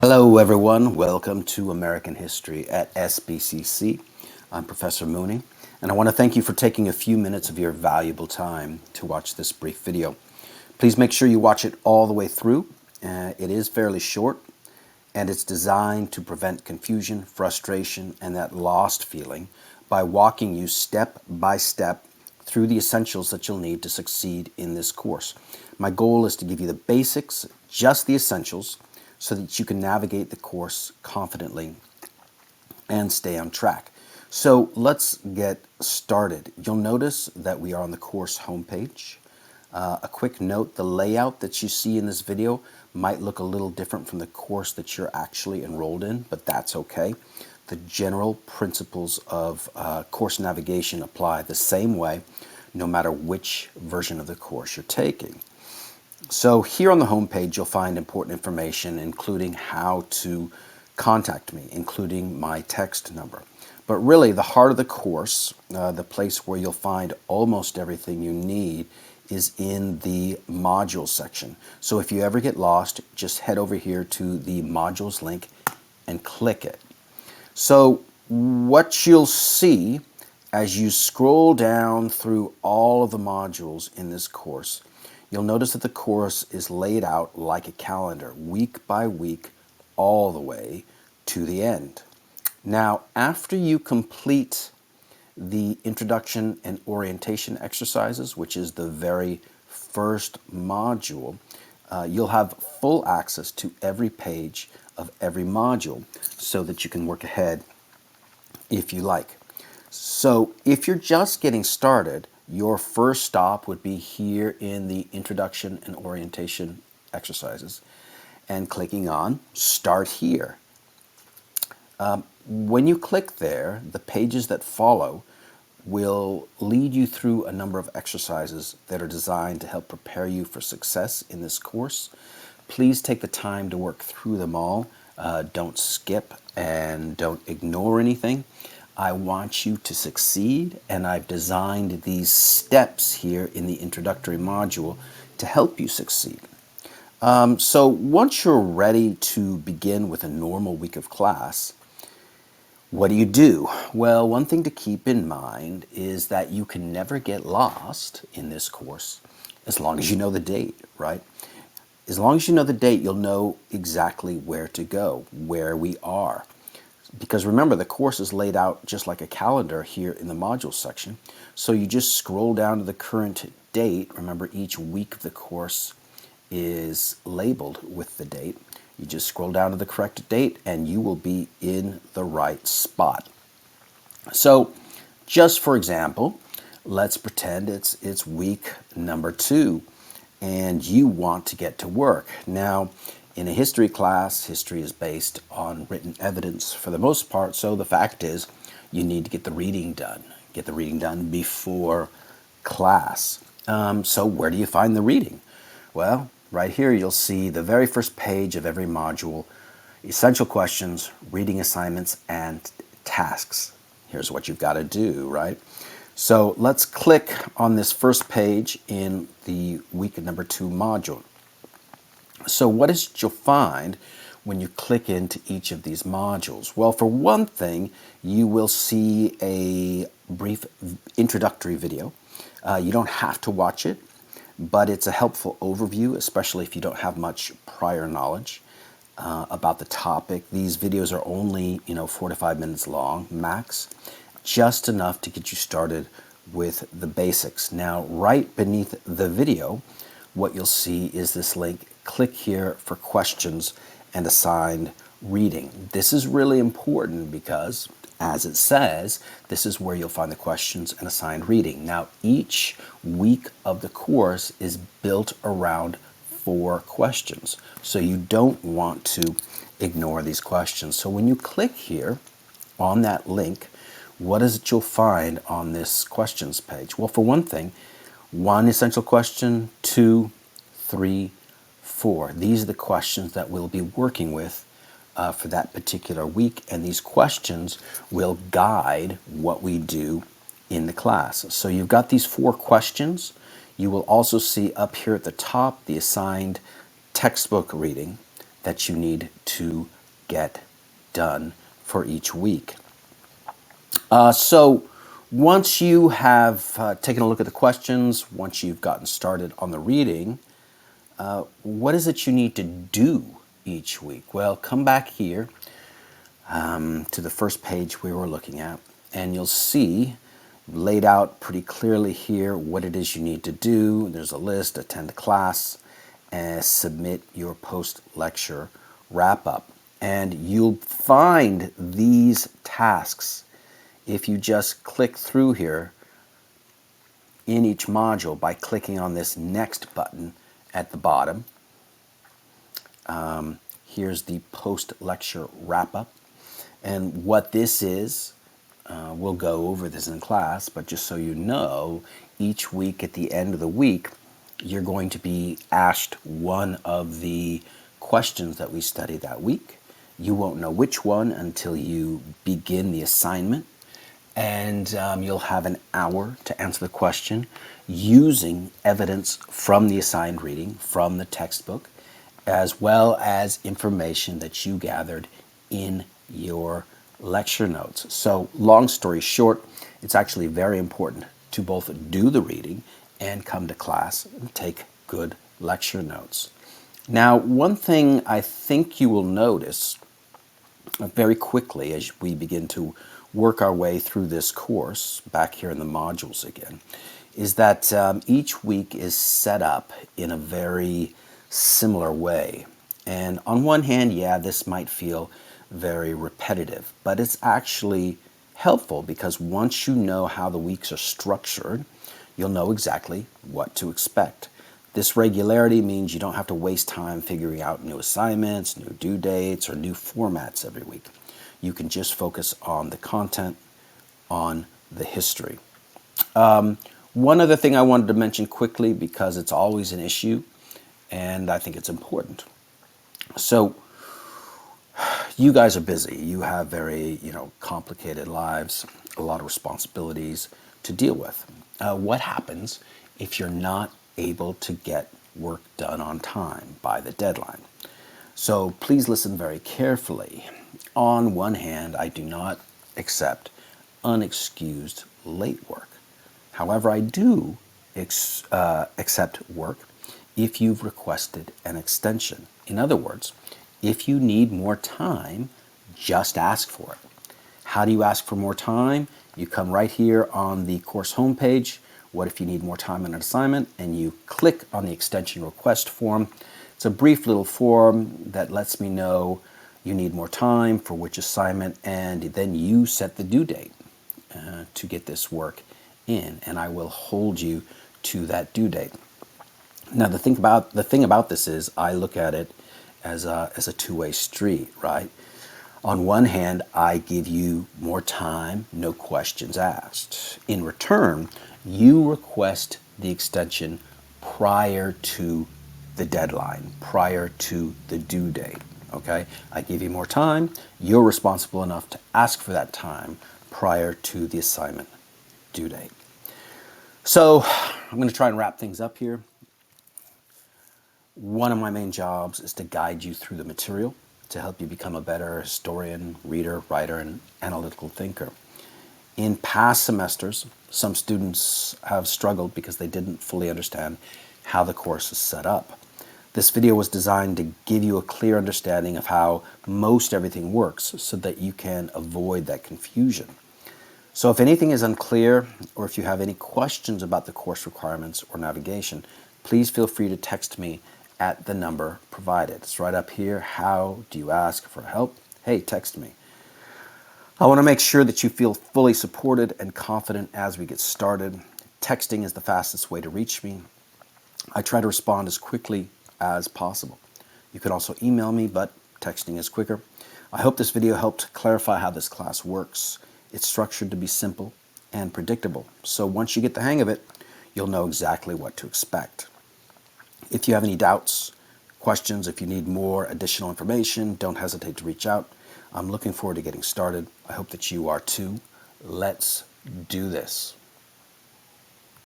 Hello, everyone. Welcome to American History at SBCC. I'm Professor Mooney, and I want to thank you for taking a few minutes of your valuable time to watch this brief video. Please make sure you watch it all the way through. It is fairly short, and it's designed to prevent confusion, frustration, and that lost feeling by walking you step by step through the essentials that you'll need to succeed in this course. My goal is to give you the basics, just the essentials, so that you can navigate the course confidently and stay on track. So let's get started. You'll notice that we are on the course homepage. A quick note, the layout that you see in this video might look a little different from the course that you're actually enrolled in, but that's okay. The general principles of course navigation apply the same way, no matter which version of the course you're taking. So here on the home page, you'll find important information, including how to contact me, including my text number. But really, the heart of the course, the place where you'll find almost everything you need, is in the modules section. So if you ever get lost, just head over here to the modules link and click it. So what you'll see as you scroll down through all of the modules in this course, you'll notice that the course is laid out like a calendar, week by week, all the way to the end. Now, after you complete the introduction and orientation exercises, which is the very first module, you'll have full access to every page of every module so that you can work ahead if you like. So if you're just getting started, your first stop would be here in the introduction and orientation exercises and clicking on Start Here. When you click there, the pages that follow will lead you through a number of exercises that are designed to help prepare you for success in this course. Please take the time to work through them all. Don't skip and don't ignore anything. I want you to succeed, and I've designed these steps here in the introductory module to help you succeed. So once you're ready to begin with a normal week of class, what do? Well, one thing to keep in mind is that you can never get lost in this course as long as you know the date, right? As long as you know the date, you'll know exactly where to go, where we are. Because remember, the course is laid out just like a calendar here in the module section. So you just scroll down to the current date. Remember, each week of the course is labeled with the date. You just scroll down to the correct date and you will be in the right spot. So just for example, let's pretend it's week number 2 and you want to get to work. Now, in a history class, history is based on written evidence for the most part, so the fact is you need to get the reading done. Get the reading done before class. So where do you find the reading? Well, right here you'll see the very first page of every module, essential questions, reading assignments, and tasks. Here's what you've got to do, right? So let's click on this first page in the week number 2 module. So what is it you'll find when you click into each of these modules? Well, for one thing, you will see a brief introductory video. You don't have to watch it, but it's a helpful overview, especially if you don't have much prior knowledge about the topic. These videos are only 4 to 5 minutes long, max, just enough to get you started with the basics. Now, right beneath the video, what you'll see is this link. Click here for questions and assigned reading. This is really important because, as it says, this is where you'll find the questions and assigned reading. Now, each week of the course is built around 4 questions, so you don't want to ignore these questions. So when you click here on that link, what is it you'll find on this questions page? Well, for one thing, 1 essential question, 2, 3, 4. These are the questions that we'll be working with for that particular week, and these questions will guide what we do in the class. So you've got these 4 questions. You will also see up here at the top the assigned textbook reading. that you need to get done for each week. So once you have taken a look at the questions, once you've gotten started on the reading, what is it you need to do each week? Well, come back here to the first page we were looking at, and you'll see laid out pretty clearly here what it is you need to do. There's a list: attend class, and submit your post-lecture wrap-up. And you'll find these tasks if you just click through here in each module by clicking on this next button at the bottom. Here's the post-lecture wrap-up. And what this is, we'll go over this in class, but just so you know, each week at the end of the week, you're going to be asked one of the questions that we study that week. You won't know which one until you begin the assignment, and you'll have an hour to answer the question using evidence from the assigned reading, from the textbook, as well as information that you gathered in your lecture notes. So long story short, it's actually very important to both do the reading and come to class and take good lecture notes. Now, one thing I think you will notice very quickly as we begin to work our way through this course, back here in the modules again, is that each week is set up in a very similar way. And on one hand, yeah, this might feel very repetitive, but it's actually helpful because once you know how the weeks are structured, you'll know exactly what to expect. This regularity means you don't have to waste time figuring out new assignments, new due dates, or new formats every week. You can just focus on the content, on the history. One other thing I wanted to mention quickly, because it's always an issue, and I think it's important. So, you guys are busy. You have very, complicated lives, a lot of responsibilities to deal with. What happens if you're not able to get work done on time by the deadline? So please listen very carefully. On one hand, I do not accept unexcused late work. However, I do accept work if you've requested an extension. In other words, if you need more time, just ask for it. How do you ask for more time? You come right here on the course homepage. What if you need more time on an assignment? And you click on the extension request form. It's a brief little form that lets me know you need more time for which assignment, and then you set the due date to get this work in, and I will hold you to that due date. Now, the thing about this is I look at it as a two-way street, right? On one hand, I give you more time, no questions asked. In return, you request the extension prior to the deadline, prior to the due date, okay? I give you more time. You're responsible enough to ask for that time prior to the assignment due date. So I'm going to try and wrap things up here. One of my main jobs is to guide you through the material to help you become a better historian, reader, writer, and analytical thinker. In past semesters, some students have struggled because they didn't fully understand how the course is set up. This video was designed to give you a clear understanding of how most everything works so that you can avoid that confusion. So if anything is unclear, or if you have any questions about the course requirements or navigation, please feel free to text me at the number provided. It's right up here. How do you ask for help? Hey, text me. I want to make sure that you feel fully supported and confident as we get started. Texting is the fastest way to reach me. I try to respond as quickly as possible. You can also email me, but texting is quicker. I hope this video helped clarify how this class works. It's structured to be simple and predictable. So once you get the hang of it, you'll know exactly what to expect. If you have any doubts, questions, if you need more additional information, don't hesitate to reach out. I'm looking forward to getting started. I hope that you are too. Let's do this.